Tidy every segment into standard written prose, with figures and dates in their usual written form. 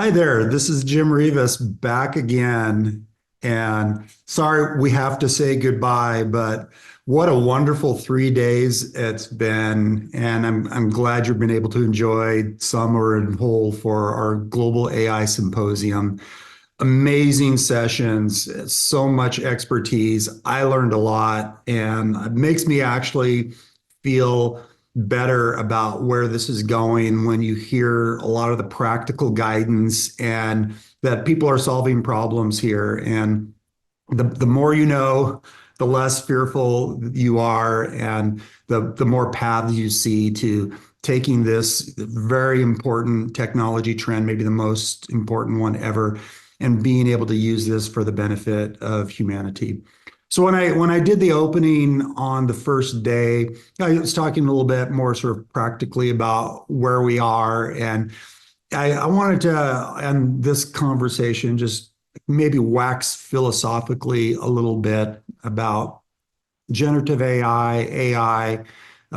Hi there, this is Jim Reavis back again. And sorry we have to say goodbye, but what a wonderful 3 days it's been. And I'm glad you've been able to enjoy some or in whole for our global AI symposium. Amazing sessions, so much expertise. I learned a lot, and it makes me actually feel better about where this is going when you hear a lot of the practical guidance and that people are solving problems here. And the more you know, the less fearful you are, and the more paths you see to taking this very important technology trend, maybe the most important one ever, and being able to use this for the benefit of humanity. So when I did the opening on the first day, I was talking a little bit more sort of practically about where we are, and I wanted to end this conversation just maybe wax philosophically a little bit about generative AI,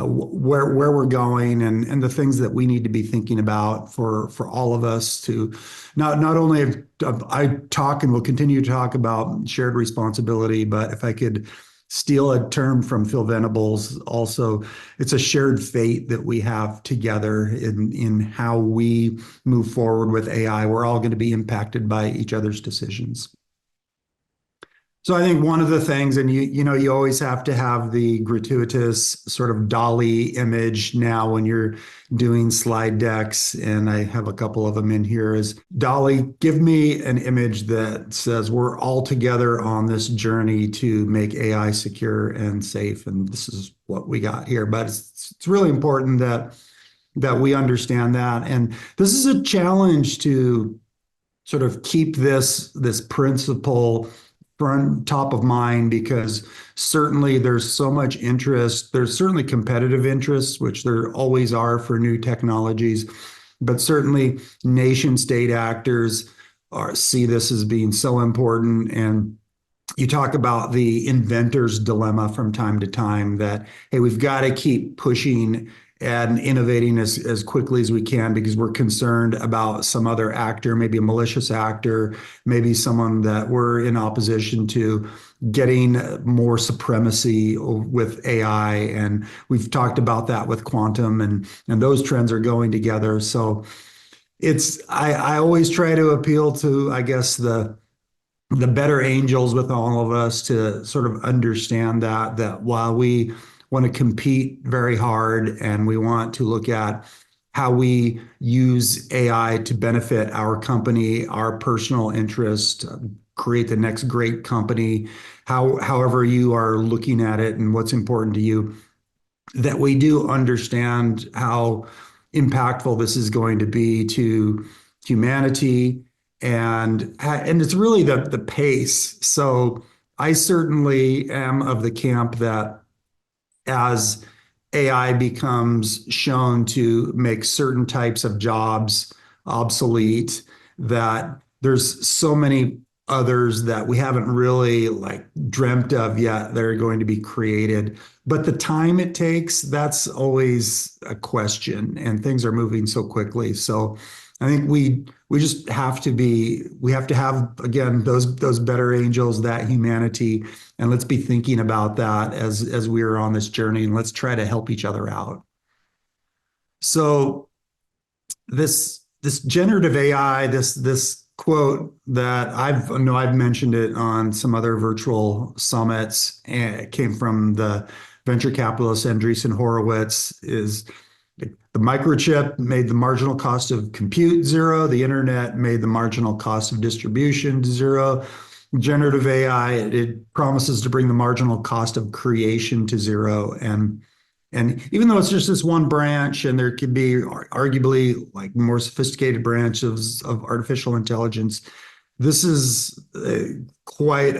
where we're going, and the things that we need to be thinking about for all of us to not only I talk and will continue to talk about shared responsibility, but if I could steal a term from Phil Venables, also it's a shared fate that we have together in how we move forward with AI. We're all going to be impacted by each other's decisions. So I think one of the things, and you always have to have the gratuitous sort of Dolly image now when you're doing slide decks, and I have a couple of them in here, is Dolly, give me an image that says we're all together on this journey to make AI secure and safe, and this is what we got here. But it's really important that we understand that, and this is a challenge to sort of keep this principle front top of mind, because certainly there's so much interest. There's certainly competitive interests, which there always are for new technologies, but certainly nation state actors see this as being so important. And you talk about the inventor's dilemma from time to time that, hey, we've got to keep pushing and innovating as quickly as we can because we're concerned about some other actor, maybe a malicious actor, maybe someone that we're in opposition to getting more supremacy with AI. And we've talked about that with quantum, and those trends are going together. So I always try to appeal to, I guess, the better angels with all of us to sort of understand that while we want to compete very hard and we want to look at how we use AI to benefit our company, our personal interest, create the next great company, however you are looking at it and what's important to you, that we do understand how impactful this is going to be to humanity, and it's really the pace. So I certainly am of the camp that as AI becomes shown to make certain types of jobs obsolete, that there's so many others that we haven't really like dreamt of yet that are going to be created. But the time it takes, that's always a question, and things are moving so quickly. So I think we just have to we have to have, again, those better angels, that humanity, and let's be thinking about that as we are on this journey, and let's try to help each other out. So this generative AI, this quote that I've mentioned it on some other virtual summits, and it came from the venture capitalist Andreessen Horowitz, is the microchip made the marginal cost of compute zero. The internet made the marginal cost of distribution to zero. Generative AI, it promises to bring the marginal cost of creation to zero. And even though it's just this one branch, and there could be arguably like more sophisticated branches of artificial intelligence, this is there's quite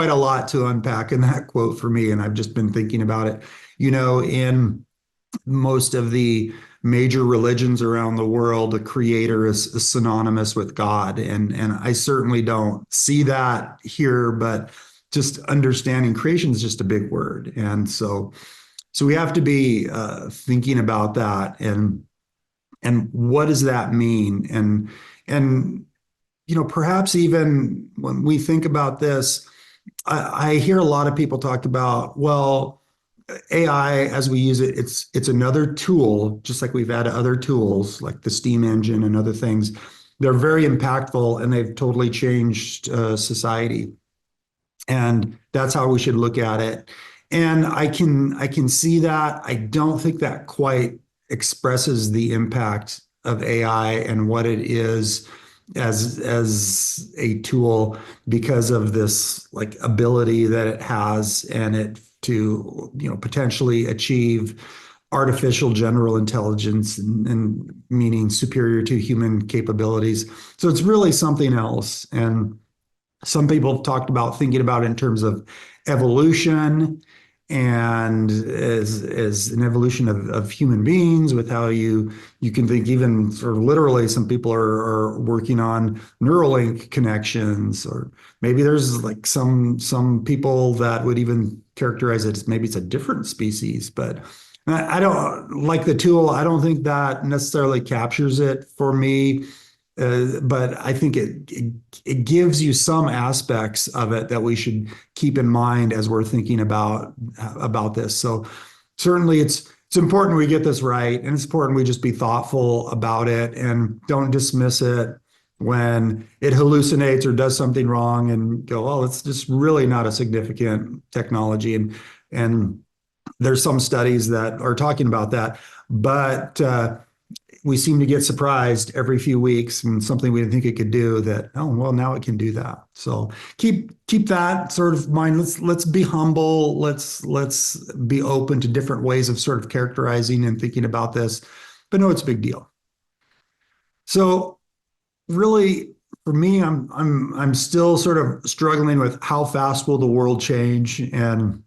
a lot to unpack in that quote for me. And I've just been thinking about it, in most of the major religions around the world, the creator is synonymous with God. And I certainly don't see that here, but just understanding creation is just a big word. And so we have to be thinking about that. And And what does that mean? And perhaps even when we think about this, I hear a lot of people talk about, well, AI as we use it, it's another tool, just like we've added other tools like the steam engine and other things. They're very impactful and they've totally changed society. And that's how we should look at it. And I can see that. I don't think that quite expresses the impact of AI and what it is as a tool because of this like ability that it has and it to potentially achieve artificial general intelligence and meaning superior to human capabilities. So it's really something else. And some people have talked about thinking about it in terms of evolution and as an evolution of human beings with how you can think even sort of literally some people are working on Neuralink connections, or maybe there's like some people that would even characterize it as maybe it's a different species. But I don't like the tool. I don't think that necessarily captures it for me. But I think it gives you some aspects of it that we should keep in mind as we're thinking about this. So certainly it's important we get this right, and it's important we just be thoughtful about it and don't dismiss it when it hallucinates or does something wrong and go, oh, it's just really not a significant technology. And there's some studies that are talking about that, but we seem to get surprised every few weeks when something we didn't think it could do that, oh, well, now it can do that. So keep that sort of mind. Let's be humble. Let's be open to different ways of sort of characterizing and thinking about this, but no, it's a big deal. So really for me, I'm still sort of struggling with how fast will the world change and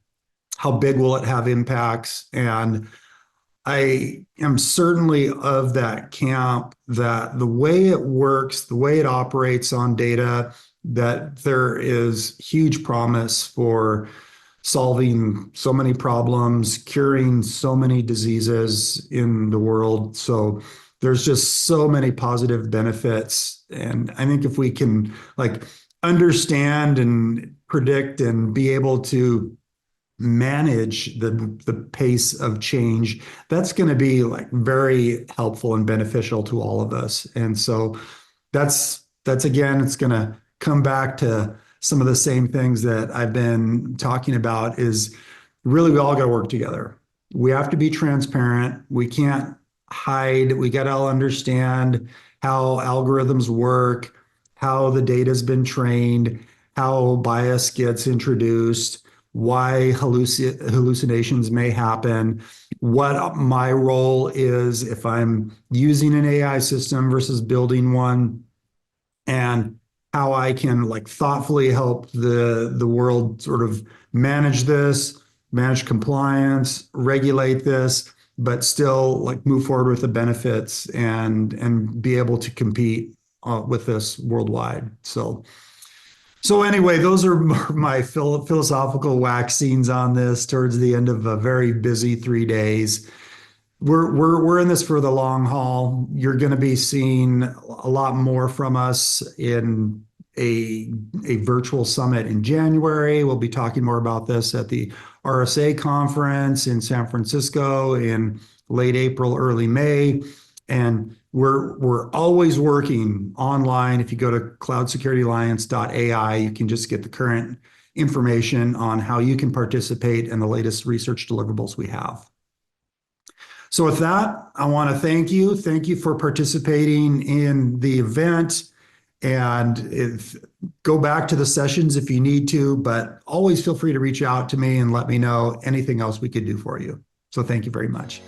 how big will it have impacts. And I am certainly of that camp that the way it works, the way it operates on data, that there is huge promise for solving so many problems, curing so many diseases in the world. So there's just so many positive benefits. And I think if we can like understand and predict and be able to manage the pace of change, that's going to be like very helpful and beneficial to all of us. And so that's again, it's going to come back to some of the same things that I've been talking about is really we all got to work together. We have to be transparent. We can't hide. We got to all understand how algorithms work, how the data's been trained, how bias gets introduced, why hallucinations may happen, what my role is if I'm using an AI system versus building one, and how I can like thoughtfully help the world sort of manage this, manage compliance, regulate this, but still like move forward with the benefits and be able to compete with this worldwide. So anyway, those are my philosophical waxings on this towards the end of a very busy 3 days. We're in this for the long haul. You're going to be seeing a lot more from us in a virtual summit in January. We'll be talking more about this at the RSA conference in San Francisco in late April, early May. And we're always working online. If you go to cloudsecurityalliance.ai, you can just get the current information on how you can participate in the latest research deliverables we have. So with that, I want to thank you. Thank you for participating in the event. And go back to the sessions if you need to, but always feel free to reach out to me and let me know anything else we could do for you. So thank you very much.